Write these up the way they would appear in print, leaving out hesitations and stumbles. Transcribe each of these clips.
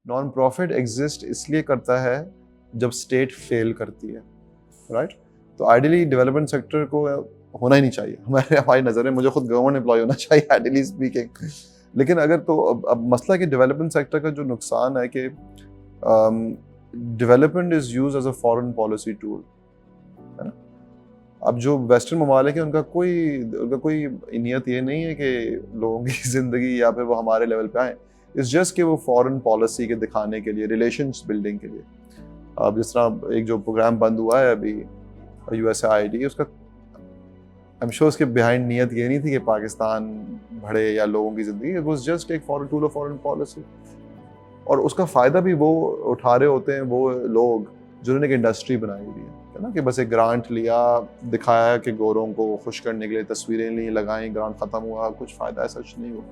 Non profit exist इसलिए करता है जब स्टेट फेल करती है, राइट? तो आइडियली डेवलपमेंट सेक्टर को होना ही नहीं चाहिए हमारी नज़र में। मुझे खुद गवर्नमेंट एम्प्लॉय होना चाहिए आइडियली स्पीकिंग। लेकिन अगर तो अब मसला कि डेवलपमेंट सेक्टर का जो नुकसान है कि development is use as a foreign policy tool, है ना? अब जो वेस्टर्न ममालिक है उनका कोई नियत ये नहीं है कि लोगों की ज़िंदगी या फिर वो हमारे लेवल पे आए। इट्स जस्ट कि वो फॉरेन पॉलिसी के दिखाने के लिए, रिलेशंस बिल्डिंग के लिए। अब जिस तरह एक जो प्रोग्राम बंद हुआ है अभी USAID, उसका आई एम श्योर उसके बिहाइंड नियत ये नहीं थी कि पाकिस्तान बढ़े या लोगों की ज़िंदगी। इट वाज जस्ट एक foreign tool of foreign policy. और उसका फ़ायदा भी वो उठा रहे होते हैं वो लोग जिन्होंने एक इंडस्ट्री बनाई हुई है ना, कि बस एक ग्रांट लिया, दिखाया कि गोरों को खुश करने के लिए तस्वीरें ली, लगाई, ग्रांट ख़त्म हुआ, कुछ फ़ायदा ऐसा नहीं हुआ।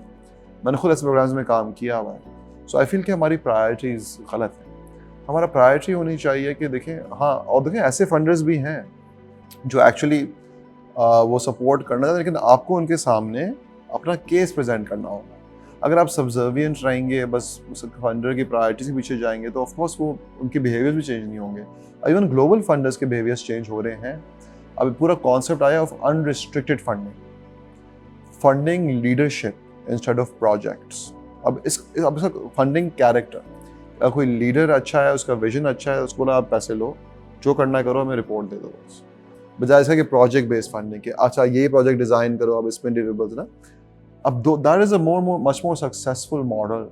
मैंने खुद ऐसे प्रोग्राम्स में काम किया हुआ है। सो आई फील कि हमारी प्रायोरिटीज़ गलत हैं। हमारा प्रायोरिटी होनी चाहिए कि देखें, हाँ, और देखें ऐसे फंडर्स भी हैं जो एक्चुअली वो सपोर्ट करना है, लेकिन आपको उनके सामने अपना केस प्रेजेंट करना होगा। अगर आप सब्जर्वियंट रहेंगे, बस उस फंडर की प्रायोरिटी के पीछे जाएंगे, तो ऑफकोर्स वो उनके बिहेवियर भी चेंज नहीं होंगे। इवन ग्लोबल फंडर्स के बिहेवियर्स चेंज हो रहे हैं। अभी पूरा कॉन्सेप्ट आया of unrestricted funding leadership instead of projects. अब इसका फंडिंग कैरेक्टर, कोई लीडर अच्छा है, उसका विजन अच्छा है, उसको बोला आप पैसे लो, जो करना है करो, हमें रिपोर्ट दे दो बस, बजाय इसका कि प्रोजेक्ट बेस्ड फंडिंग के अच्छा ये प्रोजेक्ट डिजाइन करो, अब इसमें डिलीवरेबल्स ना। अब that is a much more successful model,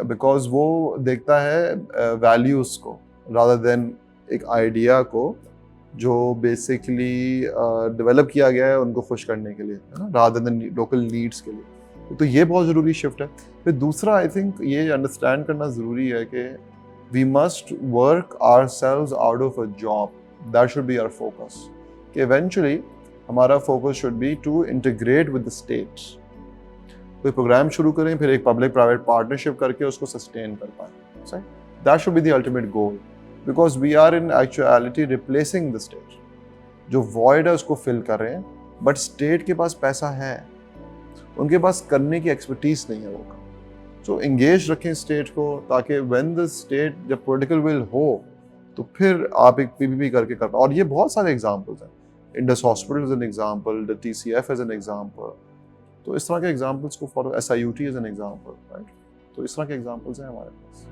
because वो देखता है वैल्यूज को रादर देन एक आइडिया को जो बेसिकली डेवलप किया गया है उनको खुश करने के लिए, है ना, रादर देन लोकल नीड्स के लिए। तो ये बहुत ज़रूरी शिफ्ट है। फिर दूसरा आई थिंक ये अंडरस्टैंड करना ज़रूरी है कि we must work ourselves out of a job. That should be our focus, कि इवेंचुअली हमारा focus should be to integrate with the state. कोई प्रोग्राम शुरू करें, फिर एक पब्लिक प्राइवेट पार्टनरशिप करके उसको सस्टेन कर पाएं। That should be the ultimate goal, because we are in actuality replacing the state. जो वॉइड है उसको फिल कर रहे हैं, बट स्टेट के पास पैसा है, उनके पास करने की एक्सपर्टीज नहीं है वो काम। सो एंगेज रखें स्टेट को, ताकि व्हेन द स्टेट, जब पॉलिटिकल विल हो तो फिर आप एक PPP करके कर पाए। और ये बहुत सारे एग्जाम्पल्स हैं। Indus hospital is an example, the TCF is an example. तो इस तरह के एग्जाम्पल्स को follow, SIUT is an example, right? तो इस तरह के एग्जाम्पल्स हैं हमारे पास।